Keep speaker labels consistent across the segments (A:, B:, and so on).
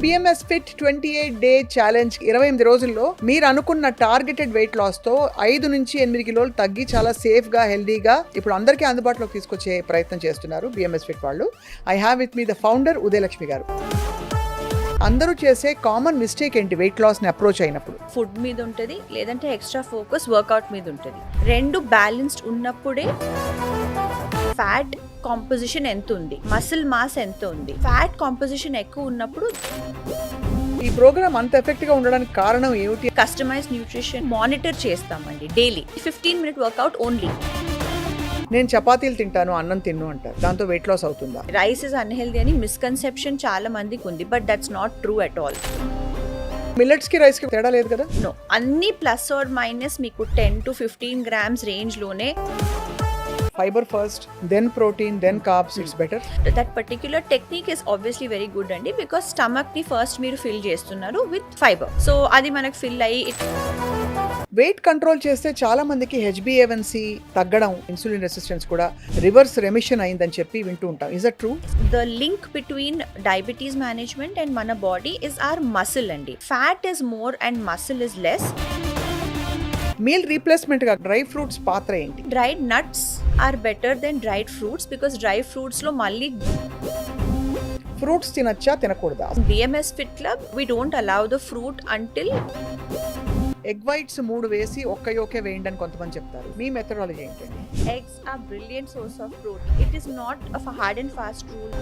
A: BMS Fit 28 Day Challenge 28 రోజుల్లో మీరు అనుకున్న టార్గెటెడ్ వెయిట్ లాస్ తో 5 నుంచి 8 కిలోలు తగ్గి చాలా సేఫ్ గా హెల్దీగా ఇప్పుడు అందరికీ అందుబాటులోకి తీసుకొచ్చే ప్రయత్నం చేస్తున్నారు BMS Fit వాళ్ళు. I have with me the founder Udayalakshmi గారు. అందరూ చేసే కామన్ మిస్టేక్ ఏంటి వెయిట్ లాస్ ని అప్రోచ్ అయినప్పుడు?
B: ఫుడ్ మీద ఉంటుంది, లేదంటే ఎక్స్ట్రా ఫోకస్ వర్కౌట్ మీద ఉంటుంది. రెండు బ్యాలెన్స్డ్ ఉన్నప్పుడే ఫ్యాట్ కాంపోజిషన్ ఎంత ఉంది, మసిల్ మాస్ ఎంత ఉంది, ఫ్యాట్ కాంపోజిషన్ ఎక్కువ ఉన్నప్పుడు
A: ఈ ప్రోగ్రామ్ అంత ఎఫెక్ట్ గా ఉండడానికి కారణం ఏమిటి?
B: కస్టమైజ్ న్యూట్రిషన్ మానిటర్ చేస్తామండి డైలీ 15-minute వర్కౌట్ ఓన్లీ.
A: నేను చపాతీలు తింటాను అన్నం తిన్ను అంటారు, దాంతో వెయిట్ లాస్ అవుతుందా?
B: రైస్ ఇస్ అన్హెల్దీ అని మిస్కన్సెప్షన్ చాలా మందికి ఉంది, but that's not true at all.
A: Millets కి రైస్ కి తేడా లేదు కదా?
B: నో, అన్ని ప్లస్ ఆర్ మైనస్ మీకు 10 to 15 grams రేంజ్ లోనే.
A: Fibre first, then protein, then carbs, it's better.
B: That particular technique is obviously very good అండి, బికాస్ స్టమక్ ని ఫస్ట్ మీరు ఫిల్ చేస్తున్నారు విత్ ఫైబర్, సో అది మనకు ఫిల్ అయ్యి
A: వెయిట్ కంట్రోల్ చేస్తే చాలా మందికి HbA1c తగ్గడం, ఇన్సులిన్ రెసిస్టెన్స్ కూడా రివర్స్ రెమిషన్ అయిందని చెప్పి వింటూ ఉంటాం. Is that true?
B: The link between diabetes management and మన బాడీ ఇస్ ఆర్ మసిల్ అండి. Fat is more and muscle is less.
A: Meal replacement గా డ్రై ఫ్రూట్స్ పాత్ర ఏంటి?
B: Dried nuts are better than dried fruits, because dry fruits లో మళ్ళీ
A: fruits తినచ్చా తినకూడదా?
B: BMS Fit Club we don't allow the fruit until
A: egg whites 3 వేసి ఒక్క యోకే వేయండి అని కొంతమంది చెప్తారు. మీ మెథడాలజీ ఏంటండి?
B: eggs are brilliant source of protein. It is not a hard and fast rule.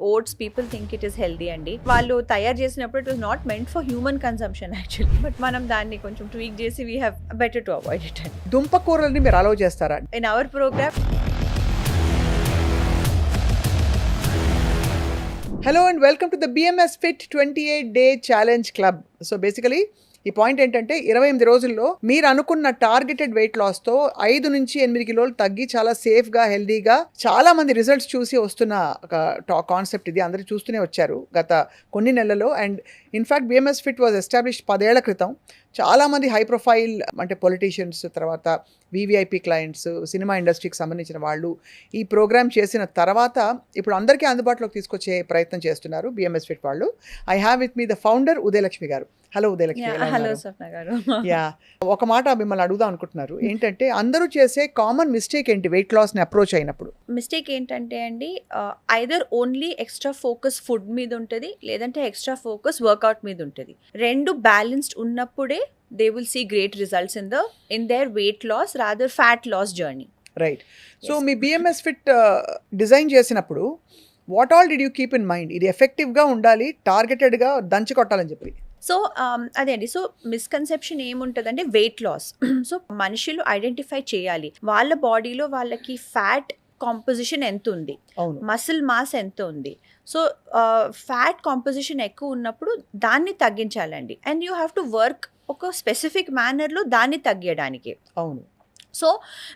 B: Oats people think it is healthy అండి. వాళ్ళు తయారు చేసినప్పుడు it was not meant for human consumption actually, but మనం దాన్ని కొంచెం ట్వీక్ చేసి we have better to avoid it.
A: దుంప కూరల్ని మీరు అలౌ చేస్తారా?
B: In our program.
A: Hello and welcome to the BMS Fit 28 Day Challenge Club. So basically ఈ point ఏంటంటే 28 రోజుల్లో మీరు అనుకున్న టార్గెటెడ్ వెయిట్ లాస్ తో 5 నుంచి 8 కిలోలు తగ్గి చాలా సేఫ్ గా హెల్దీగా చాలా మంది రిజల్ట్స్ చూసి వస్తున్న ఒక కాన్సెప్ట్ ఇది. అందరూ చూస్తూనే వచ్చారు గత కొన్ని నెలల్లో. And in fact BMS Fit was establish 10 ఏళ్ల క్రితం. చాలామంది హై ప్రొఫైల్ అంటే పొలిటీషియన్స్, తర్వాత VVIP క్లయింట్స్, సినిమా ఇండస్ట్రీకి సంబంధించిన వాళ్ళు ఈ ప్రోగ్రామ్ చేసిన తర్వాత ఇప్పుడు అందరికీ అందుబాటులోకి తీసుకొచ్చే ప్రయత్నం చేస్తున్నారు BMS Fit వాళ్ళు. I have with me the founder Udayalakshmi గారు. హలో ఉదయలక్ష్మి.
B: హలో స్వప్న గారు.
A: యా, ఒక మాట మిమ్మల్ని అడుగుదాం అనుకుంటున్నారు. ఏంటంటే అందరూ చేసే కామన్ మిస్టేక్ ఏంటి వెయిట్ లాస్ ని అప్రోచ్ అయినప్పుడు?
B: మిస్టేక్ ఏంటంటే అండి, either only extra focus food మీద ఉంటుంది, లేదంటే ఎక్స్ట్రా ఫోకస్ వర్కౌట్ మీద ఉంటుంది. రెండు బ్యాలెన్స్డ్ ఉన్నప్పుడే they will see great results in their weight loss rather fat loss journey.
A: Right. So మీ BMS Fit డిజైన్ చేసినప్పుడు what all did you keep in mind? ఇది ఎఫెక్టివ్ గా ఉండాలి, టార్గెటెడ్ గా దంచి కొట్టాలని చెప్పి.
B: సో అదే అండి, సో మిస్కన్సెప్షన్ ఏముంటుందంటే వెయిట్ లాస్. సో మనుషులు ఐడెంటిఫై చేయాలి వాళ్ళ బాడీలో వాళ్ళకి ఫ్యాట్ కాంపోజిషన్ ఎంత ఉంది, మసిల్ మాస్ ఎంత ఉంది. సో ఫ్యాట్ కాంపోజిషన్ ఎక్కువ ఉన్నప్పుడు దాన్ని తగ్గించాలండి. And you have to work ఒక స్పెసిఫిక్ మేనర్లో దాన్ని తగ్గించడానికి.
A: అవును.
B: సో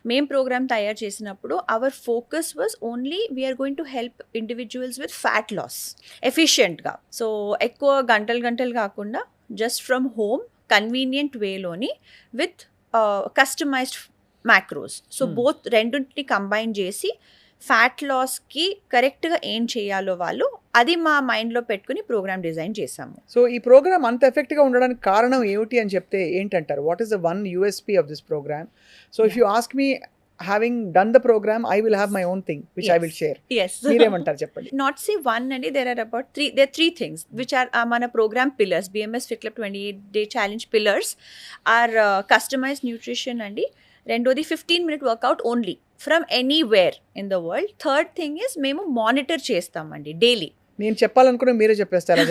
B: మేము ప్రోగ్రామ్ తయారు చేసినప్పుడు our focus was only we're going to help individuals with fat loss ఎఫిషియెంట్గా. సో ఎక్కువ గంటలు కాకుండా జస్ట్ ఫ్రమ్ హోమ్ కన్వీనియంట్ వేలోని with customised macros. So both రెండింటిని కంబైన్ చేసి ఫ్యాట్ లాస్కి కరెక్ట్గా ఏం చేయాలో వాళ్ళు అది మా మైండ్లో పెట్టుకుని ప్రోగ్రామ్ డిజైన్ చేసాము.
A: సో ఈ ప్రోగ్రామ్ అంత ఎఫెక్ట్గా ఉండడానికి కారణం ఏమిటి అని చెప్తే ఏంటంటారు? What is the one USP of this programme? So if you ask me, having done the program, I will have my own thing which yes. I will share.
B: Yes.
A: మీరేమంటారు చెప్పండి.
B: Not say one అండి, there are about three things which are మన program pillars. BMS Fit Club 28 Day Challenge pillars are customized nutrition అండి. రెండోది 15-minute workout only from anywhere in the world. Third thing is మేము monitor చేస్తామండి daily.
A: నేను చెప్పాలనుకున్నా మీరే చెప్పేస్తారా?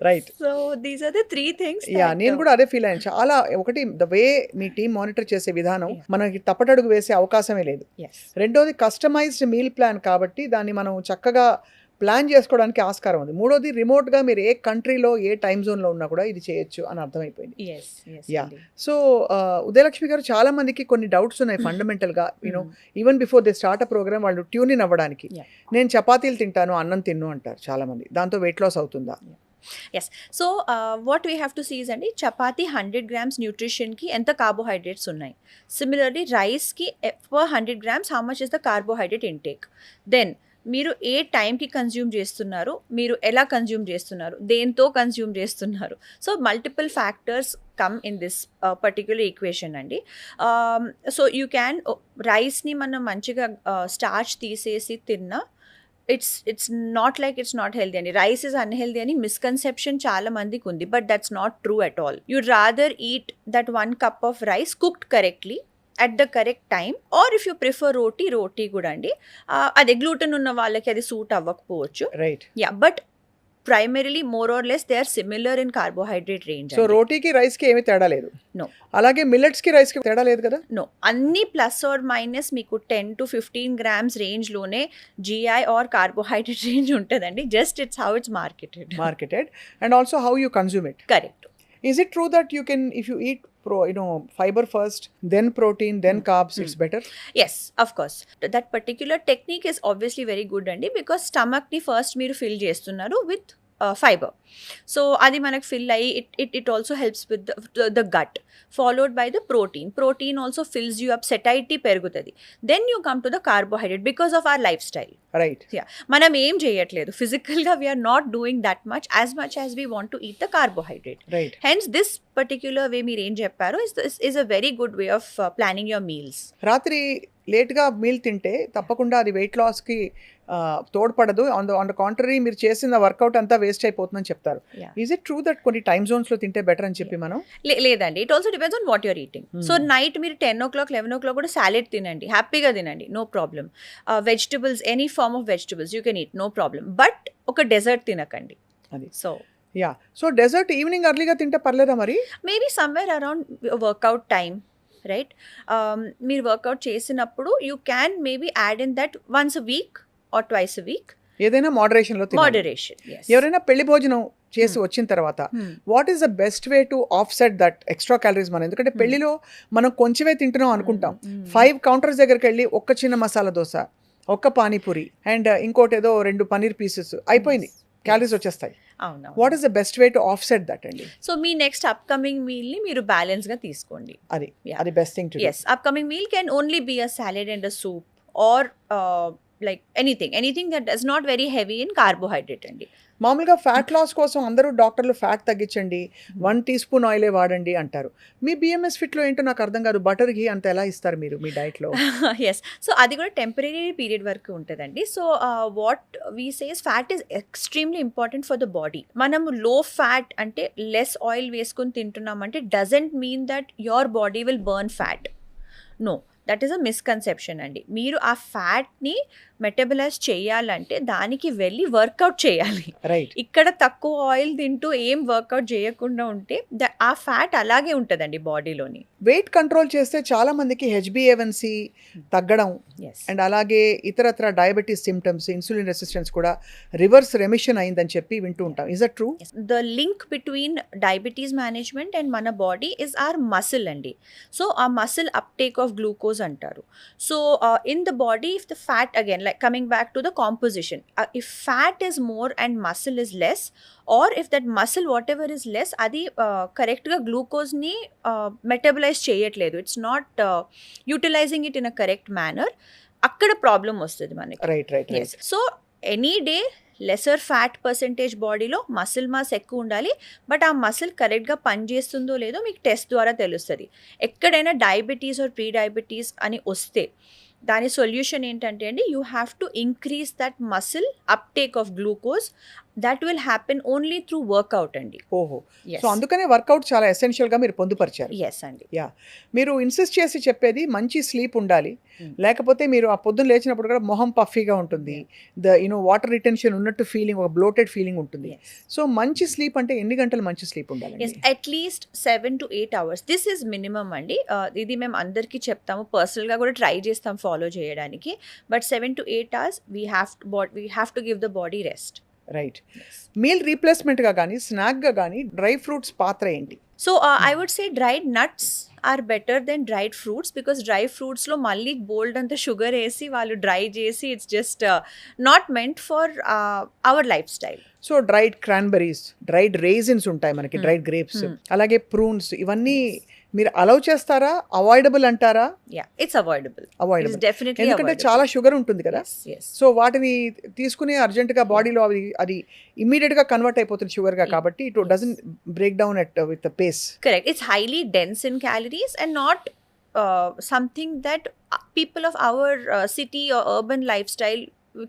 A: Right.
B: So these are the 3 things.
A: Yeah, నేను కూడా అదే ఫీల్ అయ్యాను. చాలా ఒకటి ద వే మీ టీం మానిటర్ చేసే విధానం మనకి తప్పటడుగు వేసే అవకాశమే లేదు. రెండోది కస్టమైజ్డ్ మీల్ ప్లాన్ కాబట్టి దాన్ని మనం చక్కగా ప్లాన్ చేసుకోవడానికి ఆస్కారం ఉంది. మూడోది రిమోట్గా మీరు ఏ కంట్రీలో ఏ టైమ్ జోన్లో ఉన్నా కూడా ఇది చేయొచ్చు అని అర్థమైపోయింది. యా. సో ఉదయలక్ష్మి గారు, చాలా మందికి కొన్ని డౌట్స్ ఉన్నాయి ఫండమెంటల్గా. You know even before they start a program వాళ్ళు ట్యూన్ ఇన్ అవ్వడానికి. నేను చపాతీలు తింటాను అన్నం తిన్ను అంటారు చాలా మంది, దాంతో వెయిట్ లాస్ అవుతుందా?
B: Yes. So what we have to see is అండి, చపాతీ 100 grams న్యూట్రిషన్కి ఎంత కార్బోహైడ్రేట్స్ ఉన్నాయి. సిమిలర్లీ రైస్కి per 100 grams how much is the carbohydrate intake. Then మీరు ఏ టైంకి కన్జ్యూమ్ చేస్తున్నారు, మీరు ఎలా కన్జ్యూమ్ చేస్తున్నారు, దేంతో కన్జ్యూమ్ చేస్తున్నారు. So multiple factors come in this particular equation అండి. సో యూ క్యాన్ రైస్ని మనం మంచిగా స్టార్చ్ తీసేసి తిన్నా it's not like it's not healthy అండి. రైస్ ఇస్ అన్హెల్దీ అని మిస్కన్సెప్షన్ చాలా మందికి ఉంది, but that's not true at all. You'd rather eat that 1 cup of rice cooked correctly at the correct time, or if you prefer roti కూడా అండి. అదే gluten ఉన్న వాళ్ళకి అది సూట్ అవ్వకపోవచ్చు.
A: Right.
B: Yeah, but primarily more or less they are similar in carbohydrate range.
A: So రోటీకి రైస్కి ఏమీ తేడా లేదు.
B: నో.
A: అలాగే మిల్లెట్స్కి రైస్కి తేడా లేదు కదా.
B: నో, అన్ని ప్లస్ ఆర్ మైనస్ మీకు 10 to 15 grams రేంజ్లోనే జిఐ ఆర్ కార్బోహైడ్రేట్ రేంజ్ ఉంటుందండి. Just it's how it's marketed
A: and also how you consume it.
B: Correct.
A: Is it true that you can, if you eat fiber first, then protein, then carbs, it's better?
B: Yes, of course. That particular technique is obviously very good అండి, because stomach ని first మీరు fill చేస్తున్నారు with fibre. So అది మనకు fill అయ్యి it also helps with the gut, followed by the protein also fills you up, satiety పెరుగుతుంది. Then you come to the carbohydrate because of our lifestyle.
A: Right.
B: మనం ఏం చేయట్లేదు ఫిజికల్గా, we're not doing that much as we want to eat the carbohydrate.
A: Right.
B: Hence this particular way మీరు ఏం చెప్పారో is a very good way of planning your meals.
A: రాత్రి లేట్గా meal తింటే తప్పకుండా అది వెయిట్ లాస్కి తోడ్పడదు. ఆన్ ద కాంట్రరీ మీరు చేసిన వర్కౌట్ అంతా వేస్ట్ అయిపోతుందని చెప్తారు. ఈజ్ ఇట్ ట్రూ దట్ కొన్ని టైమ్ జోన్స్లో తింటే బెటర్ అని చెప్పి మనం?
B: లేదండి, it also depends on what you're eating. So night మీరు 10 o'clock 11 o'clock కూడా సాలెడ్ తినండి, హ్యాపీగా తినండి, no problem. Vegetables, any form of vegetables you can eat, no problem. But ఒక డెజర్ట్ తినకండి.
A: అది.
B: సో
A: సో డెజర్ట్ ఈవినింగ్ అర్లీగా తింటే పర్లేదా మరి?
B: Maybe somewhere around workout time, right? మీరు వర్కౌట్ చేసినప్పుడు you can maybe add in that once a week or twice a week.
A: ఏదైనా మోడరేషన్లో. ఎవరైనా పెళ్లి భోజనం చేసి వచ్చిన తర్వాత what is the best way to offset that extra calories? మనం ఎందుకంటే పెళ్లిలో మనం కొంచెమే తింటున్నాం అనుకుంటాం. 5 counters దగ్గరికి వెళ్ళి ఒక్క చిన్న మసాలా దోశ, ఒక్క పానీపూరి అండ్ ఇంకోటి ఏదో 2 పన్నీర్ పీసెస్ అయిపోయింది, క్యాలరీస్ వచ్చేస్తాయి. What is the best way to offset that అండి?
B: సో మీ నెక్స్ట్ అప్కమింగ్ మీల్ని మీరు బ్యాలెన్స్గా తీసుకోండి.
A: అది best thing to do.
B: Yes, upcoming meal can only be a salad and a soup, or like anything that is not very heavy in carbohydrate అండి.
A: మామూలుగా fat loss కోసం అందరూ డాక్టర్లు fat తగ్గించండి, 1 teaspoon ఆయిలే వాడండి అంటారు. మీ బిఎంఎస్ ఫిట్లో ఏంటో నాకు అర్థం కాదు, బటర్ ఘీ అంత ఎలా ఇస్తారు మీరు మీ డైట్లో?
B: ఎస్, సో అది కూడా టెంపరీ పీరియడ్ వరకు ఉంటుందండి. So what we says fat is extremely important for the body. మనము లో ఫ్యాట్ అంటే లెస్ ఆయిల్ వేసుకొని తింటున్నామంటే doesn't mean that your body will burn fat. No, that is a misconception అండి. మీరు ఆ ఫ్యాట్ని మెటబలైజ్ చేయాలంటే దానికి వెళ్ళి వర్కౌట్ చేయాలి.
A: రైట్.
B: ఇక్కడ తక్కువ ఆయిల్ తింటూ ఏం వర్కౌట్ చేయకుండా ఉంటే ఆ ఫ్యాట్ అలాగే ఉంటుందండి బాడీలోని.
A: వెయిట్ కంట్రోల్ చేస్తే చాలా మందికి HbA1c తగ్గడం అండ్ అలాగే ఇతరత్ర డయాబెటీస్ సిమ్టమ్స్, ఇన్సులిన్ రెసిస్టెన్స్ కూడా రివర్స్ రెమిషన్ అయిందని చెప్పి వింటూ ఉంటాం. Is that true?
B: The link between diabetes management and మన బాడీ ఇస్ ఆర్ మసిల్ అండి. సో ఆ మసిల్ అప్టేక్ ఆఫ్ గ్లూకోజ్ అంటారు. So in the body if the fat again like coming back to the composition, if fat is more and muscle is less, or if that muscle whatever is less adi correct ga glucose ni metabolize cheyatledu, it's not utilizing it in a correct manner, akkada problem vastadi manaki.
A: Right.
B: Yes, so any day lesser fat percentage బాడీలో muscle mass ఎక్కువ ఉండాలి. But ఆ muscle కరెక్ట్గా పనిచేస్తుందో లేదో మీకు test ద్వారా తెలుస్తుంది. ఎక్కడైనా డయాబెటీస్ ఆర్ ప్రీ డయాబెటీస్ అని వస్తే దాని సొల్యూషన్ ఏంటంటే అండి, you have to increase that muscle uptake of glucose. That will happen only through workout అండి.
A: ఓహో, సో అందుకనే వర్కౌట్ చాలా ఎసెన్షియల్గా మీరు పొందుపరిచారు.
B: ఎస్ అండి.
A: మీరు ఇన్సిస్ట్ చేసి చెప్పేది మంచి స్లీప్ ఉండాలి, లేకపోతే మీరు ఆ పొద్దున్న లేచినప్పుడు కూడా మొహం పఫీగా ఉంటుంది, వాటర్ రిటెన్షన్ ఉన్నట్టు ఫీలింగ్, ఒక బ్లోటెడ్ ఫీలింగ్ ఉంటుంది. సో మంచి స్లీప్ అంటే ఎన్ని గంటలు మంచి స్లీప్ ఉండాలి?
B: At least 7 to 8 hours. This is minimum అండి. ఇది మేము అందరికీ చెప్తాము, పర్సనల్గా కూడా ట్రై చేస్తాం ఫాలో చేయడానికి. But 7 to 8 hours we have to give the body rest.
A: Right. Meal రీప్లేస్మెంట్గా కానీ స్నాక్గా కానీ డ్రై ఫ్రూట్స్ పాత్ర ఏంటి?
B: So I would say dried nuts are better than dried fruits, because dry ఫ్రూట్స్లో మళ్ళీ బోల్డ్ అంత షుగర్ వేసి వాళ్ళు డ్రై చేసి it's just not meant for our lifestyle.
A: So dried cranberries, dried raisins ఉంటాయి మనకి, డ్రైడ్ గ్రేప్స్, అలాగే ప్రూన్స్, ఇవన్నీ మీరు అలౌ చేస్తారా, అవాయిడబుల్ అంటారా?
B: Yeah, it's avoidable. It is
A: avoidable,
B: definitely
A: ఎందుకంటే
B: avoidable.
A: చాలా షుగర్ ఉంటుంది కదా.
B: Yes, yes.
A: సో వాటిని తీసుకుని అర్జెంటుగా బాడీలో అది ఇమ్మీడియట్గా కన్వర్ట్ అయిపోతుంది షుగర్గా, కాబట్టి it doesn't break down at with the face.
B: Correct. It's highly dense in calories and not something that people of our city or urban lifestyle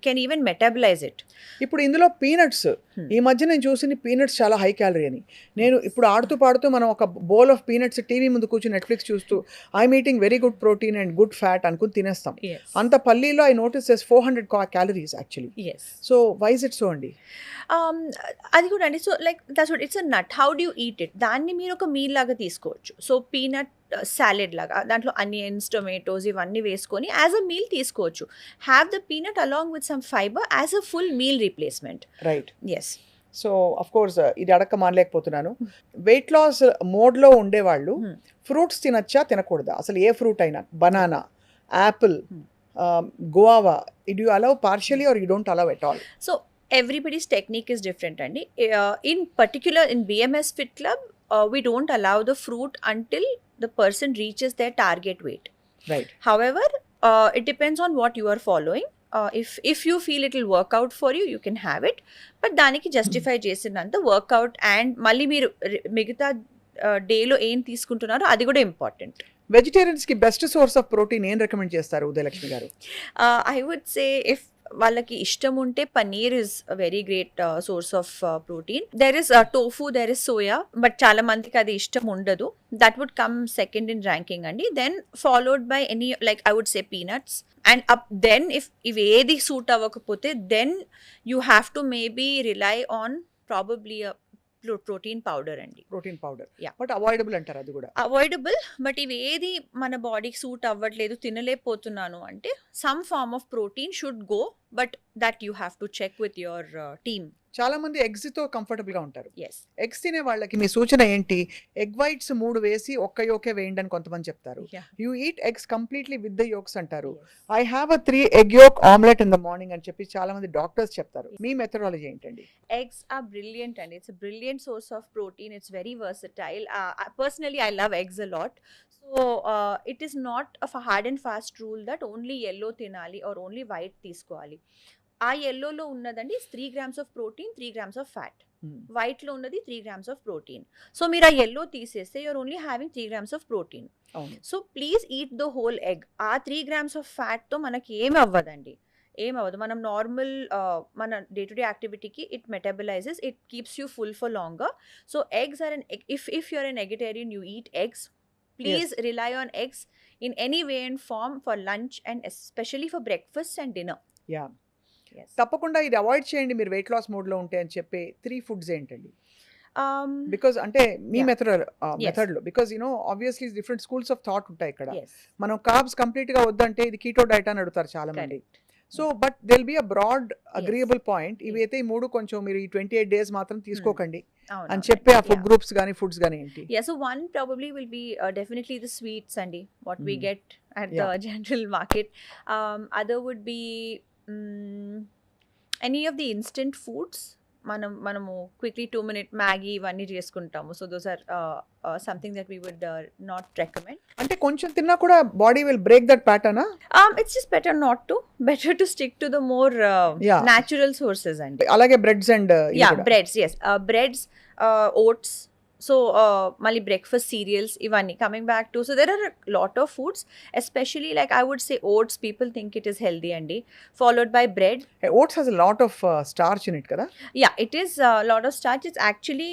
B: can even metabolize it.
A: ఇప్పుడు ఇందులో పీనట్స్, ఈ మధ్య నేను చూసింది peanuts చాలా high calorie అని. నేను ఇప్పుడు ఆడుతూ పాడుతూ మనం ఒక బౌల్ ఆఫ్ పీనట్స్ టీవీ ముందు కూర్చొని నెట్ఫ్లిక్స్ చూస్తూ I'm eating very good protein and good fat అనుకుని తినేస్తాం.
B: Yes.
A: అంత పల్లీలో I notice 400 calories actually.
B: Yes.
A: So why is it so అండి?
B: అది కూడా అండి. So like that's what it's a nut. How do eat it? దాన్ని మీరు ఒక మీల్ లాగా తీసుకోవచ్చు. సో పీనట్ సాలెడ్ లాగా దాంట్లో అనియన్స్, టొమాటోస్ ఇవన్నీ వేసుకొని యాజ్ అ మీల్ తీసుకోవచ్చు. Have the peanut along with some fibre as a full meal replacement.
A: Right.
B: Yes.
A: So of course ఇది అడక్క మానలేకపోతున్నాను. వెయిట్ లాస్ మోడ్లో ఉండేవాళ్ళు ఫ్రూట్స్ తినచ్చా తినకూడదా? అసలు ఏ ఫ్రూట్ అయినా, banana, apple, guava, did you allow partially or you don't allow at all?
B: So everybody's technique is different అండి. In particular in BMS Fit Club, we don't allow the fruit until the person reaches their target weight.
A: Right.
B: However, it depends on what you are following. If you feel it will work out for you, you can have it. But దానికి justify చేసినంత workout and మళ్ళీ మీరు మిగతా డేలో ఏం తీసుకుంటున్నారో అది కూడా ఇంపార్టెంట్.
A: వెజిటేరియన్స్కి బెస్ట్ సోర్స్ ఆఫ్ ప్రోటీన్ ఏం రికమెండ్ చేస్తారు ఉదయలక్ష్మి గారు?
B: I would say if వాళ్ళకి ఇష్టం ఉంటే paneer is very great source of protein. There is tofu, there is soya, but చాలా మందికి అది ఇష్టం ఉండదు. That would come second in ranking అండి. Then followed by any like I would say peanuts and then if ఏది suit అవ్వకపోతే then you have to maybe rely on probably protein powder అండి.
A: Protein powder.
B: Yeah.
A: But avoidable అంటారు అది కూడా?
B: Avoidable, but ఇవి ఏది మన బాడీకి సూట్ అవ్వట్లేదు, తినలేకపోతున్నాను అంటే some form of protein should go, but that you have to check with your team.
A: చాలా మంది ఎగ్స్ తో కంఫర్టబుల్ గా ఉంటారు.
B: ఎస్.
A: ఎగ్స్ తినే వాళ్ళకి మీ సూచన ఏంటి? ఎగ్ వైట్స్ 3 వేసి ఒక్క యోకే వేయండి అని కొంతమంది చెప్తారు. You eat eggs completely with the yolks అంటారు. I have a 3 egg yolk omelette in the morning అని చెప్పి చాలా మంది డాక్టర్స్ చెప్తారు. మీ మెథడాలజీ ఏంటండి?
B: Eggs are brilliant and it's a brilliant source of protein. It's very versatile. Personally, I love eggs a lot. So it is not a hard and fast rule that only yellow తినాలి or only white తీసుకోవాలి. ఆ yellowలో ఉన్నదండి 3 grams of protein, 3 grams of fat. వైట్లో ఉన్నది 3 grams of protein. So మీరు ఆ yellow తీసేస్తే you're only having 3 grams of protein. So please eat the whole egg. ఆ 3 grams of fatతో మనకి ఏమి అవ్వదండి, ఏమవ్వదు. మనం నార్మల్ మన డే టు డే యాక్టివిటీకి it metabolises, it keeps you full for longer. So eggs or if you're an eggetarian, you eat eggs. Please rely on eggs in any way and form for lunch and especially for breakfast and dinner.
A: Yeah, తప్పకుండా ఇది avoid చేయండి మీరు weight loss మోడ్లో ఉంటే అని చెప్పే 3 foods ఏంటండి? Because అంటే మీ మెథడ్లో, because you know obviously different schools of thought ఉంటాయి ఇక్కడ. మనం కార్బ్స్ కంప్లీట్గా వద్దంటే ఇది కీటో డైట్ అని అడుగుతారు చాలా మంది. So but there'll be a broad agreeable point. ఇవైతే ఈ 3 కొంచెం మీరు ఈ 28 days మాత్రం తీసుకోకండి అని చెప్పి ఆ ఫుడ్ గ్రూప్స్ కానీ ఫుడ్స్ కానీ ఏంటి?
B: So one probably will be definitely the sweets అండి, what we get at the general market. Other would be any of the instant foods. మనము క్విక్లీ 2-minute మ్యాగీ ఇవన్నీ చేసుకుంటాము. So those are something that we would not recommend.
A: అంటే కొంచెం తిన్నా కూడా body will break that pattern.
B: It's just better to stick to the more natural sources అండి.
A: అలాగే breads and
B: breads, breads, oats. So మళ్ళీ breakfast cereals ఇవన్నీ coming back to. So there are lot of foods, especially like I would say oats. People think it is healthy అండి, followed by bread.
A: Oats has a lot of starch in it కదా?
B: Yeah, it is lot of starch. It's actually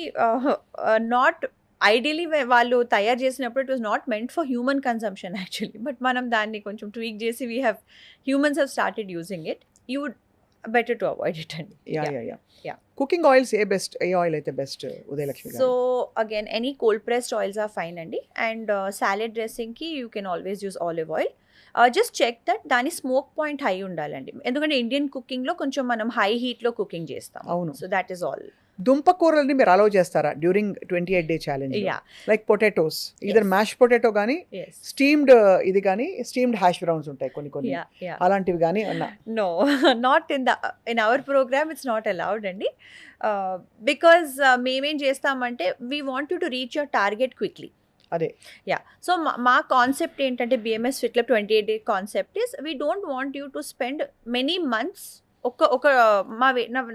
B: not ideally వాళ్ళు తయారు చేసినప్పుడు it was not meant for human consumption actually, but మనం దాన్ని కొంచెం tweak చేసి humans have started using it. You would better to avoid it అండి.
A: Yeah. Cooking oils ఏ oil అయితే best Udayalakshmi garu?
B: So again any cold pressed oils are fine అండి. And salad డ్రెస్సింగ్కి you can always use olive oil. Just check that దాని smoke point high ఉండాలండి, ఎందుకంటే Indian కుకింగ్లో కొంచెం మనం హై హీట్లో కుకింగ్ చేస్తాం.
A: అవును.
B: So that is all.
A: దుంప కూరల్ని మీరు అలౌ చేస్తారా during 28 day challenge? Like potatoes, either mash potato కానీ స్టీమ్డ్ ఇది కానీ స్టీమ్డ్ హ్యాష్ బ్రౌన్స్ ఉంటాయి కొన్ని అలాంటివి కానీ?
B: No, not in our programme it's not allowed అండి. బికాజ్ మేమేం చేస్తామంటే we want you to reach your target quickly.
A: అదే.
B: యా. సో మా కాన్సెప్ట్ ఏంటంటే BMS fit club 28 day concept is we don't want you to spend many months ఒక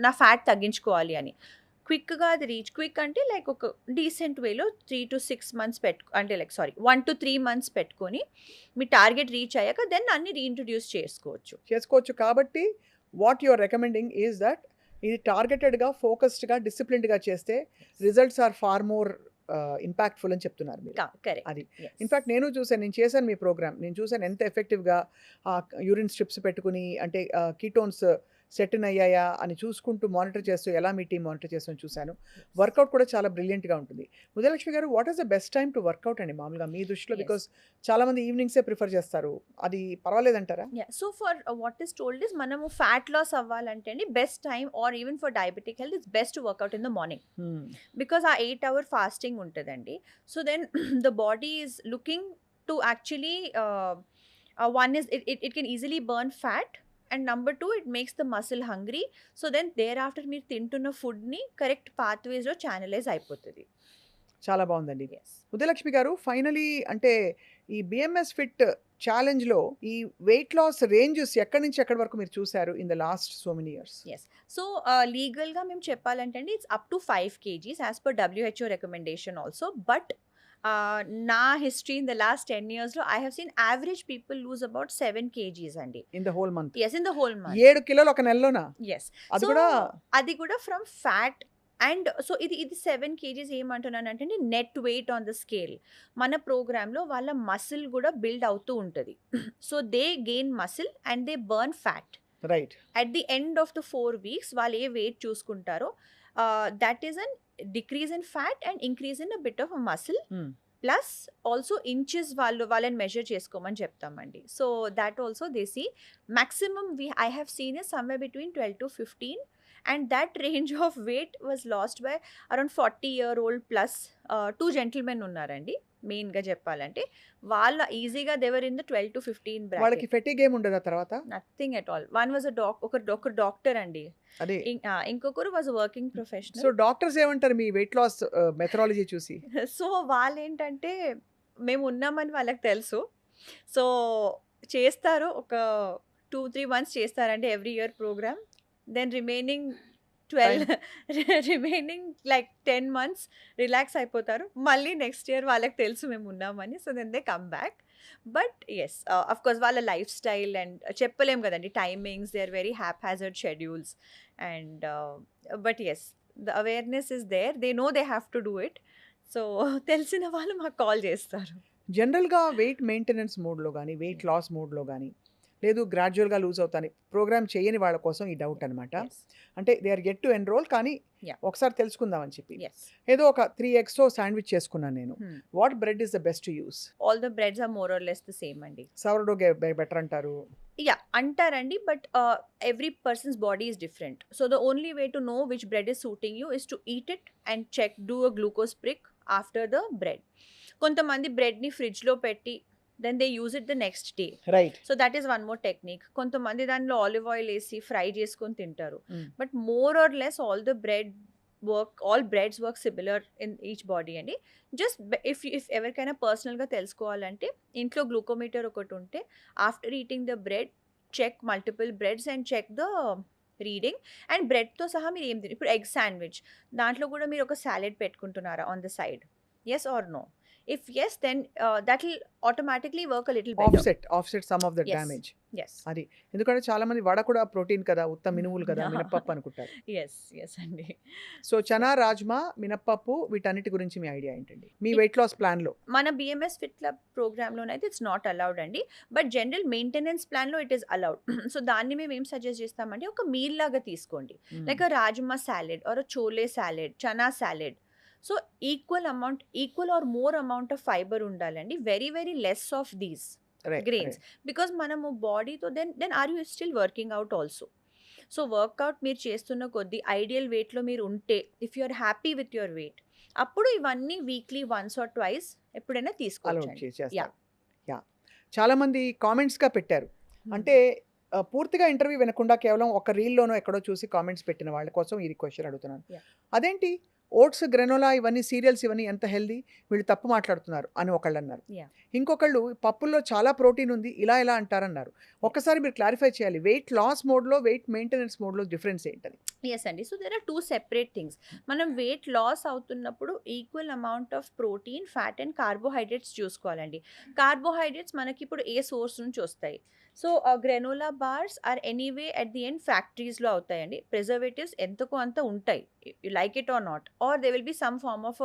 B: నా fat తగ్గించుకోవాలి అని. క్విక్గా అది క్విక్ అంటే లైక్ ఒక డీసెంట్ వేలో 3 to 6 months అంటే లైక్ 1 to 3 months పెట్టుకొని మీ టార్గెట్ రీచ్ అయ్యాక దెన్ అన్ని రీఇంట్రడ్యూస్ చేసుకోవచ్చు.
A: కాబట్టి what you are recommending is that ఇది టార్గెటెడ్గా, ఫోకస్డ్గా, డిసిప్లిన్డ్గా చేస్తే results are far more impactful అని చెప్తున్నారు మీరు. అది ఇన్ఫ్యాక్ట్ నేను చేశాను మీ ప్రోగ్రామ్. నేను చూసాను ఎంత ఎఫెక్టివ్గా యూరిన్ స్ట్రిప్స్ పెట్టుకుని, అంటే కీటోన్స్ సెటిన్ అయ్యాయా అని చూసుకుంటూ మానిటర్ చేస్తూ, ఎలా మీ టీం మానిటర్ చేస్తూ చూశాను. వర్కౌట్ కూడా చాలా బ్రిలియంట్గా ఉంటుంది. Udayalakshmi garu, what is the best time to workout అండి మామూలుగా మీ దృష్టిలో? బికాస్ చాలా మంది ఈవినింగ్సే ప్రిఫర్ చేస్తారు, అది పర్వాలేదంటారా?
B: So for what is told is మనము ఫ్యాట్ లాస్ అవ్వాలంటే అండి best time or even for diabetic health it's best to workout in the morning. Because ఆ 8 hour ఫాస్టింగ్ ఉంటుందండి. So then the body is looking to actually one is it can easily burn fat, and number 2 it makes the muscle hungry. So then thereafter మీరు తింటున్న ఫుడ్ని correct పాత్వేస్లో channelise అయిపోతుంది.
A: చాలా బాగుందండి. ఉదయలక్ష్మి గారు, finally అంటే ఈ బిఎంఎస్ ఫిట్ ఛాలెంజ్లో ఈ వెయిట్ లాస్ రేంజెస్ ఎక్కడి నుంచి ఎక్కడి వరకు మీరు చూసారు in the last so many years?
B: So లీగల్గా మేము చెప్పాలంటే అండి it's up to 5 kgs as per WHO recommendation also. But నా హిస్టరీ ఇన్ ద లాస్ట్ 10 yearsలో I have seen average people lose about 7 kgs అండి.
A: In the whole month?
B: In the whole month.
A: 7 కిలోలు ఒక నెలలోనా?
B: అది కూడా ఫ్రమ్ ఫ్యాట్. అండ్ సో ఇది 7 kgs ఏమంటున్నాను అంటే net weight on the scale. మన ప్రోగ్రాంలో వాళ్ళ మసిల్ కూడా బిల్డ్ అవుతూ ఉంటుంది. So they gain muscle and they burn fat.
A: Right.
B: At the end of the 4 weeks వాళ్ళు ఏ వెయిట్ చూసుకుంటారో that is an decrease in fat and increase in a bit of a muscle. Plus also inches వాళ్ళని measure చేసుకోమని చెప్తామండి. So that also they see maximum I have seen is somewhere between 12 to 15, and that range of weight was lost by around 40-year-old plus. 2 gentlemen ఉన్నారండి మెయిన్గా చెప్పాలంటే. వాళ్ళ ఈజీగా they were in the 12 to 15 bracket.
A: వాళ్ళకి fatigue ఏం ఉండదా తర్వాత?
B: Nothing at all. One was ఒక డాక్టర్ అండి, ఇంకొకరు was working professional.
A: So doctors ఏమంటారు మీ వెయిట్ లాస్ మెథడాలజీ చూసి?
B: సో వాళ్ళు ఏంటంటే మేము ఉన్నామని వాళ్ళకి తెలుసు. సో చేస్తారు, ఒక 2-3 months చేస్తారంటే every year program. Then remaining 10 months relax అయిపోతారు. మళ్ళీ నెక్స్ట్ ఇయర్ వాళ్ళకి తెలుసు మేము ఉన్నామని. So then they come back. But yes of course వాళ్ళ లైఫ్ స్టైల్ అండ్ చెప్పలేం కదండి, timings, they are very haphazard schedules. And but yes the awareness is there, they know they have to do it. So తెలిసిన వాళ్ళు మాకు call చేస్తారు.
A: జనరల్గా wait maintenance మోడ్లో కానీ, వెయిట్ లాస్ మోడ్లో కానీ, లేదు గ్రాడ్యువల్గా లూజ్ అవుతాను ప్రోగ్రామ్ చేయని వాళ్ళ కోసం ఈ డౌట్ అనమాట. అంటే they are get to enrol, కానీ ఒకసారి తెలుసుకుందామని చెప్పి ఏదో ఒక 3 eggs శాండ్విచ్ చేసుకున్నాను నేను. What bread is the best to use?
B: All the breads are more or less the same అండి.
A: సౌర్డో బెటర్ అంటారు.
B: అంటారండి, but every person's body is different. So the only way to know which bread is suiting you is to eat it and check, do a glucose prick after the bread. కొంతమంది బ్రెడ్ని ఫ్రిడ్జ్లో పెట్టి then they use it the next day.
A: Right.
B: So that is one more technique. కొంతమంది దానిలో olive oil వేసి fry చేసుకొని తింటారు. But more or less all breads work similar in each body అండి. జస్ట్ if ఎవరికైనా పర్సనల్గా తెలుసుకోవాలంటే ఇంట్లో గ్లూకోమీటర్ ఒకటి ఉంటే after eating the bread check multiple breads and check the reading. And బ్రెడ్తో సహా మీరు ఏం తిని, ఇప్పుడు ఎగ్ శాండ్విచ్ దాంట్లో కూడా మీరు ఒక సాలెడ్ పెట్టుకుంటున్నారా on the side? yes or no? If yes, then that will automatically work a little better.
A: Offset some of the damage.
B: Yes.
A: అది ఎందుకంటే చాలా మంది వడ కూడా ప్రోటీన్ కదా, ఉత్త మినుములు కదా, మినపప్పు అనుకుంటారు.
B: yes అండి.
A: సో చనా, రాజ్మా, మినపప్పు వీటన్నిటి గురించి మీ ఐడియా ఏంటండి మీ వెయిట్ లాస్ ప్లాన్లో?
B: మన బిఎంఎస్ ఫిట్ క్లబ్ ప్రోగ్రామ్లోనైతే ఇట్స్ నాట్ అలౌడ్ అండి, బట్ జనరల్ మెయింటెనెన్స్ ప్లాన్లో ఇట్ ఈస్ అలౌడ్. సో దాన్ని మేము ఏం సజెస్ట్ చేస్తామంటే ఒక మీల్ లాగా తీసుకోండి, like rajma salad or chole salad, chana salad. So equal or more amount of fibre ఉండాలండి, very less of these grains. Because మనము బాడీతో then are you still working out also. So workout మీరు చేస్తున్న కొద్దీ ఐడియల్ వెయిట్లో మీరు ఉంటే, if you are happy with your weight, అప్పుడు ఇవన్నీ వీక్లీ 1 or 2 ఎప్పుడైనా తీసుకోవచ్చు.
A: చాలా మంది కామెంట్స్గా పెట్టారు, అంటే పూర్తిగా ఇంటర్వ్యూ వినకుండా కేవలం ఒక రీల్‌లోనో ఎక్కడో చూసి కామెంట్స్ పెట్టిన వాళ్ళ కోసం ఈ క్వెషన్ అడుగుతున్నాను.
B: Yeah.
A: అదేంటి ఓట్స్, గ్రానోలా ఇవన్నీ సీరియల్స్ ఇవన్నీ ఎంత హెల్తీ, వీళ్ళు తప్పు మాట్లాడుతున్నారు అని ఒకళ్ళన్నారు.
B: Yeah.
A: ఇంకొకళ్ళు పప్పుల్లో చాలా ప్రోటీన్ ఉంది ఇలా అంటారన్నారు. ఒక్కసారి మీరు క్లారిఫై చేయాలి. వెయిట్ లాస్ మోడ్‌లో, వెయిట్ మెయింటెనెన్స్ మోడ్‌లో డిఫరెన్స్ ఏంటని?
B: ఎస్ అండి. So there are 2 separate things. మనం వెయిట్ లాస్ అవుతున్నప్పుడు equal amount of protein, fat and carbohydrates చూసుకోవాలండి. కార్బోహైడ్రేట్స్ మనకి ఇప్పుడు ఏ సోర్స్ నుంచి వస్తాయి? So granola bars or anyway at the end ఫ్యాక్టరీస్‌లో అవుతాయండి. ప్రిజర్వేటివ్స్ ఎంతకో అంత ఉంటాయి. You like it or not. Or they will be some form of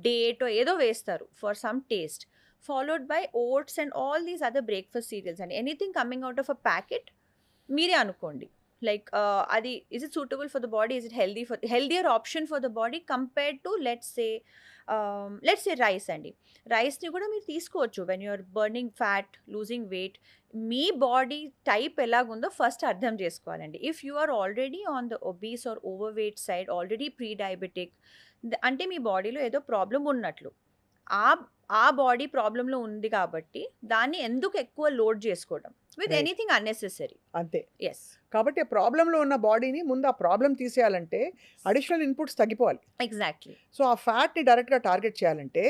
B: date ఏదో వేస్తారు for some taste. Followed by oats and all these other breakfast cereals అండి. Anything coming out of a packet మీరే అనుకోండి. Like అది is it suitable for the body, is it healthier option for the body compared to let's say rice అండి. రైస్ని కూడా మీరు తీసుకోవచ్చు when you're burning fat, losing weight. మీ body type ఎలాగుందో ఫస్ట్ అర్థం చేసుకోవాలండి. If you are already on the obese or overweight side, already pre diabetic, అంటే మీ బాడీలో ఏదో ప్రాబ్లం ఉన్నట్లు. ఆ బాడీ ప్రాబ్లంలో ఉంది కాబట్టి దాన్ని ఎందుకు ఎక్కువ లోడ్ చేసుకోవడం విత్
A: Right.
B: Anything unnecessary.
A: అంతే.
B: ఎస్,
A: కాబట్టి ఆ ప్రాబ్లంలో ఉన్న బాడీని ముందు ఆ ప్రాబ్లం తీసేయాలంటే అడిషనల్ ఇన్పుట్స్ తగ్గిపోవాలి.
B: ఎగ్జాక్ట్లీ.
A: సో ఆ ఫ్యాట్‌ని డైరెక్ట్‌గా టార్గెట్ చేయాలంటే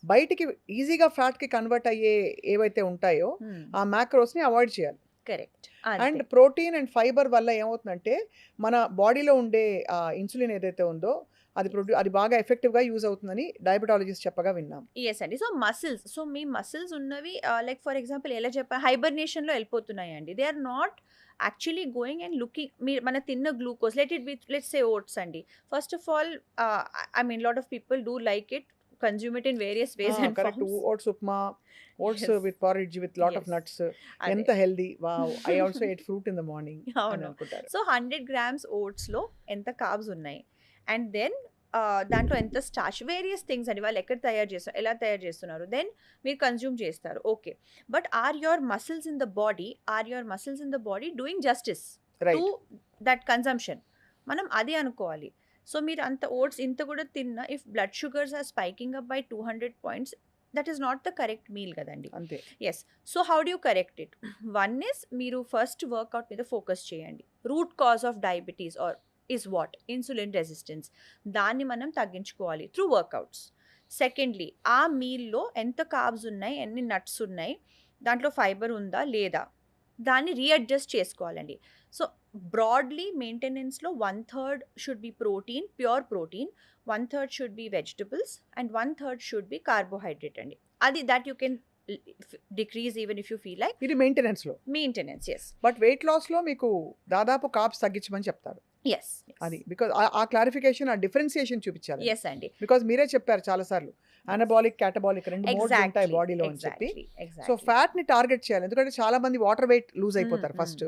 A: బయటికి ఈజీగా ఫ్యాట్‌కి కన్వర్ట్ అయ్యే ఏవైతే ఉంటాయో ఆ మ్యాక్రోస్‌ని అవాయిడ్ చేయాలి.
B: Correct.
A: And protein and fibre వల్ల ఏమవుతుందంటే మన బాడీలో ఉండే ఇన్సులిన్ ఏదైతే ఉందో అది బాగా ఎఫెక్టివ్‌గా యూజ్ అవుతుందని డయాబెటాలజిస్ట్ చెప్పగా విన్నాం.
B: ఎస్ అండి. సో మీ మసిల్స్ ఉన్నవి లైక్ ఫర్ ఎగ్జాంపుల్ ఎలా చెప్పా హైబర్నేషన్లో వెళ్ళిపోతున్నాయండి. They are not actually going and looking. మీరు మన తిన్న గ్లూకోజ్ లెట్స్ సే ఓట్స్ అండి. First of all I mean lot of people do like it, consume it in various ways and
A: correct.
B: Forms.
A: Oats upma, oats
B: Yes.
A: With porridge with lot of
B: Yes.
A: Nuts, ఎంత healthy. Wow, I also ate fruit in the morning అని
B: అవును.
A: అనుకుంటారు.
B: So 100 grams ఓట్స్లో ఎంత carbs ఉన్నాయి and then దాంట్లో ఎంత starch, various things అండి. వాళ్ళు ఎలా తయారు చేస్తున్నారు, దెన్ మీరు కన్జ్యూమ్ చేస్తారు. Okay, but are your muscles in the body doing justice to
A: right.
B: That consumption? మనం అది అనుకోవాలి. సో మీరు అంత ఓట్స్ ఇంత కూడా తిన్నా, if blood sugars are spiking up by 200 points, that is not the correct meal కదండి.
A: అంతే.
B: Yes. So how do correct it? One is మీరు ఫస్ట్ వర్కౌట్ మీద ఫోకస్ చేయండి. Root cause of diabetes or is what? Insulin resistance. దాన్ని మనం తగ్గించుకోవాలి through workouts. Secondly, ఆ మీల్లో ఎంత కార్బ్స్ ఉన్నాయి, ఎన్ని నట్స్ ఉన్నాయి, దాంట్లో ఫైబర్ ఉందా లేదా, దాన్ని రీఅడ్జస్ట్ చేసుకోవాలండి. సో బ్రాడ్లీ మెయింటెనెన్స్లో 1/3 should be protein, pure protein, 1/3 should be vegetables and 1/3 should be carbohydrate అండి. అది that you can decrease even if you feel like
A: ఇది మెయింటెనెన్స్‌లో.
B: మెయింటెనెన్స్. ఎస్,
A: బట్ వెయిట్ లాస్‌లో మీకు దాదాపు కార్బ్స్ తగ్గించమని చెప్తారు.
B: ఎస్,
A: అది బికాజ్ ఆ క్లారిఫికేషన్, ఆ డిఫరెన్షియేషన్ చూపించాలి.
B: ఎస్ అండి.
A: బికాజ్ మీరే చెప్పారు చాలాసార్లు అనబాలిక్, క్యాటబాలిక్ 2 మోడ్స్ ఉంటాయి
B: ఎగ్జాక్ట్లీ,
A: బాడీలో అని చెప్పి.
B: ఎగ్జాక్ట్లీ.
A: సో ఫ్యాట్‌ని టార్గెట్ చేయాలి. ఎందుకంటే చాలా మంది వాటర్ వెయిట్ లూజ్ అయిపోతారు ఫస్ట్.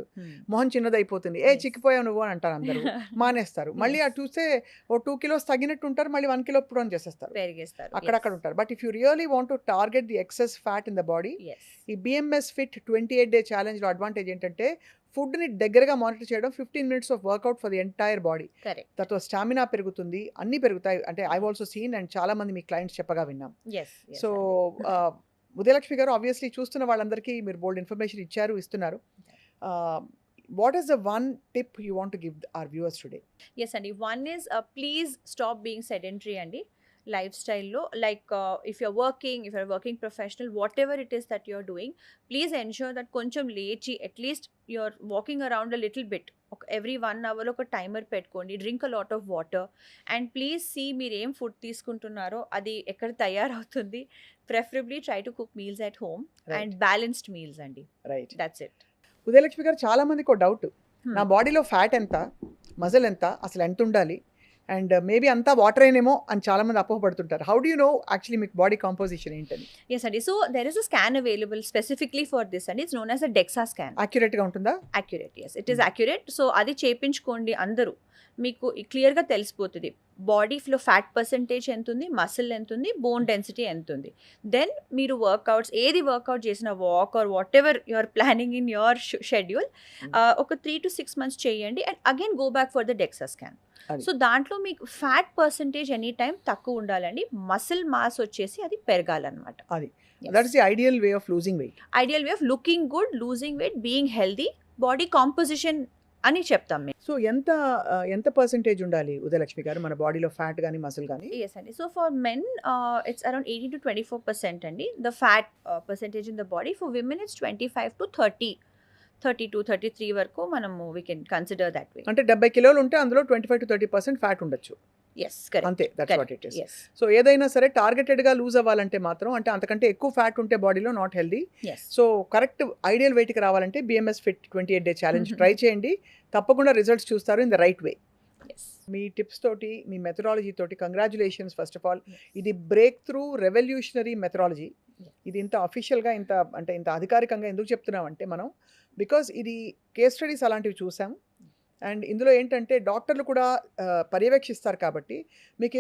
A: మొహం చిన్నదైపోతుంది,
B: Yes.
A: చిక్కిపోయావు నువ్వు అని అంటారు అందరూ, మానేస్తారు. మళ్ళీ
B: Yes.
A: అటు చూస్తే ఓ 2 kilos తగ్గినట్టు ఉంటారు, మళ్ళీ 1 kilo పుట్ ఆన్ చేసేస్తారు,
B: పెరిగేస్తారు.
A: అక్కడక్కడ ఉంటారు. But if you really want to target the excess fat in the body,
B: yes,
A: ఈ బిఎంఎస్ ఫిట్ 28 day ఛాలెంజ్లో అడ్వాంటేజ్ ఏంటంటే ఫుడ్ని దగ్గరగా మానిటర్ చేయడం, 15 minutes of workout for the entire body.
B: Correct.
A: దాంతో స్టామినా పెరుగుతుంది, అన్నీ పెరుగుతాయి. అంటే ఐ ఆల్సో సీన్ అండ్ చాలా మంది మీ క్లయింట్స్ చెప్పగా విన్నాం.
B: ఎస్.
A: సో ఉదయలక్ష్మి గారు, ఆబ్వియస్లీ చూస్తున్న వాళ్ళందరికీ మీరు బోల్డ్ ఇన్ఫర్మేషన్ ఇస్తున్నారు. What is the one tip you want to give our viewers today?
B: Yes అండి. One is please stop being sedentary అండి లైఫ్ స్టైల్లో. Like if you're working professional, whatever it is that you're doing, please ensure that కొంచెం లేచి at least you're walking around a little bit. Every 1 hour ఒక timer పెట్టుకోండి. Drink a lot of water and please see మీరు ఏం food తీసుకుంటున్నారో అది ఎక్కడ తయారవుతుంది. Preferably try to cook meals at home and balanced meals అండి.
A: రైట్.
B: That's it.
A: ఉదయలక్ష్మి గారు, చాలా మందికి ఒక డౌట్, నా బాడీలో ఫ్యాట్ ఎంత, మజిల్ ఎంత, అసలు ఎంత ఉండాలి, అండ్ మేబీ అంతా వాటర్ అయినేమో అని చాలా మంది అపోహపడుతుంటారు. How do you know actually మీకు బాడీ కాంపోజిషన్ ఏంటని?
B: ఎస్ అండి. So there is a scan available specifically for this అండి. It's known as a DEXA scan.
A: యాక్యురేట్గా ఉంటుందా?
B: Accurate, yes, it is accurate. So అది చేయించుకోండి అందరూ, మీకు క్లియర్గా తెలిసిపోతుంది బాడీలో ఫ్యాట్ పర్సంటేజ్ ఎంత ఉంది, మసిల్ ఎంత ఉంది, బోన్ డెన్సిటీ ఎంత ఉంది. దెన్ మీరు ఏది వర్కౌట్ చేసిన walk or whatever you are planning in your schedule ఒక 3 to 6 months చేయండి and again go back for the DEXA scan. So దాంట్లో మీకు ఫ్యాట్ పర్సంటేజ్ ఎనీ టైం తక్కువ ఉండాలండి, మసిల్ మాస్ వచ్చేసి అది పెరగాలన్నమాట.
A: అది that is the ideal way of losing weight.
B: Ideal way of looking good, losing weight, being healthy body composition అని చెప్తాం మేము.
A: సో ఎంత పర్సెంటేజ్ ఉండాలి ఉదయలక్ష్మి గారు మన బాడీలో ఫ్యాట్ కానీ మసిల్ కానీ?
B: ఎస్ అండి. So for men it's around 18 to 24% అండి the fat percentage in the body. For women it's 25 to 30, 32, 33 వరకు మనము we can consider that way.
A: అంటే 70 కిలోలు ఉంటే అందులో 25 to 30% ఫ్యాట్ ఉండొచ్చు.
B: Yes correct.
A: అంతే, that's what it is.
B: Yes
A: so ఏదైనా సరే టార్గెటెడ్గా లూజ్ అవ్వాలంటే మాత్రం, అంటే అంతకంటే ఎక్కువ ఫ్యాట్ ఉంటే బాడీలో not healthy.
B: Yes
A: so correct ideal వెయిట్కి రావాలంటే BMS fit 28 day challenge try చేయండి, తప్పకుండా రిజల్ట్స్ చూస్తారు in the right way.
B: Yes.
A: మీ టిప్స్ తోటి, మీ మెథడాలజీ తోటి కంగ్రాచులేషన్స్ ఫస్ట్ ఆఫ్ ఆల్. ఇది బ్రేక్ త్రూ రెవల్యూషనరీ మెథడాలజీ. ఇది ఇంత అఫీషియల్గా, ఇంత అధికారికంగా ఎందుకు చెప్తున్నామంటే మనం, బికాజ్ ఇది కేస్ స్టడీస్ అలాంటివి చూసాం. అండ్ ఇందులో ఏంటంటే డాక్టర్లు కూడా పర్యవేక్షిస్తారు కాబట్టి మీకు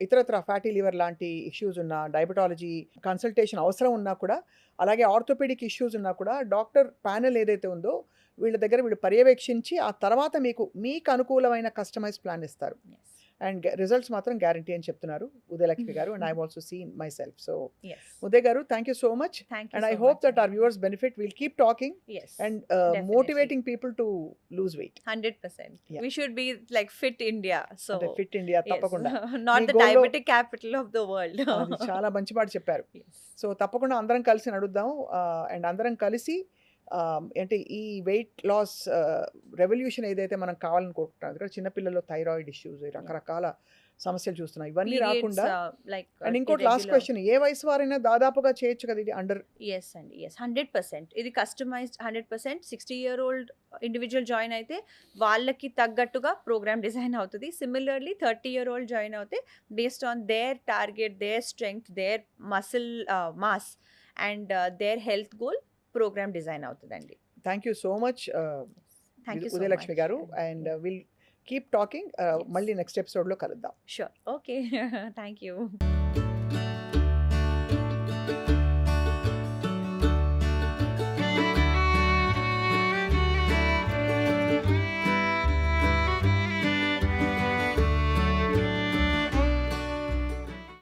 A: ఇతరత్ర ఫ్యాటీ లివర్ లాంటి ఇష్యూస్ ఉన్నా, డయాబెటాలజీ కన్సల్టేషన్ అవసరం ఉన్నా కూడా, అలాగే ఆర్థోపెడిక్ ఇష్యూస్ ఉన్నా కూడా డాక్టర్ ప్యానెల్ ఏదైతే ఉందో వీళ్ళు పర్యవేక్షించి ఆ తర్వాత మీకు అనుకూలమైన కస్టమైజ్ ప్లాన్ ఇస్తారు. అండ్ రిజల్ట్స్ మాత్రం గ్యారంటీ అని చెప్తున్నారు ఉదయలక్ష్మి గారు. And I also seen myself. So
B: Yes.
A: Uday గారు, thank you so much.
B: Thank you
A: and I
B: so
A: hope
B: much.
A: That our viewers benefit. Will keep talking
B: Yes.
A: And
B: Definitely.
A: Motivating people to lose weight.
B: 100%.
A: Yeah.
B: We should be like fit India. So
A: అంటే fit India
B: yes.
A: తప్పకుండా.
B: Not
A: me
B: the
A: goal లో-
B: diabetic capital of the world.
A: అది చాలా మంచి మాట చెప్పారు.
B: Yes.
A: So తప్పకుండా అందరం కలిసి నడుద్దాం. అండ్ అందరం కలిసి అంటే ఈ వెయిట్ లాస్ రెవల్యూషన్ ఏదైతే మనం కావాలనుకుంటున్నాం, ఇక్కడ చిన్నపిల్లల్లో థైరాయిడ్ ఇష్యూస్, రకరకాల సమస్యలు చూస్తున్నాం. ఇవన్నీ
B: Periods,
A: రాకుండా.
B: like
A: అండ్ ఇంకోటి లాస్ట్
B: irregular.
A: క్వశ్చన్, ఏ వయసు వారైనా దాదాపుగా చేయొచ్చు కదా ఇది అండర్?
B: Yes అండి. ఎస్ 100%. ఇది కస్టమైజ్డ్ 100%. 60-year-old ఇండివిజువల్ జాయిన్ అయితే వాళ్ళకి తగ్గట్టుగా ప్రోగ్రామ్ డిజైన్ అవుతుంది. సిమిలర్లీ 30-year-old జాయిన్ అవుతే based on their target, their strength, their muscle mass and their health goal program design అవుతుందండి.
A: Thank you so much
B: thank you so
A: Udayalakshmi
B: much.
A: గారు. And will keep talking. మళ్ళీ next ఎపిసోడ్లో కలుద్దాం.
B: Sure. Okay. Thank you.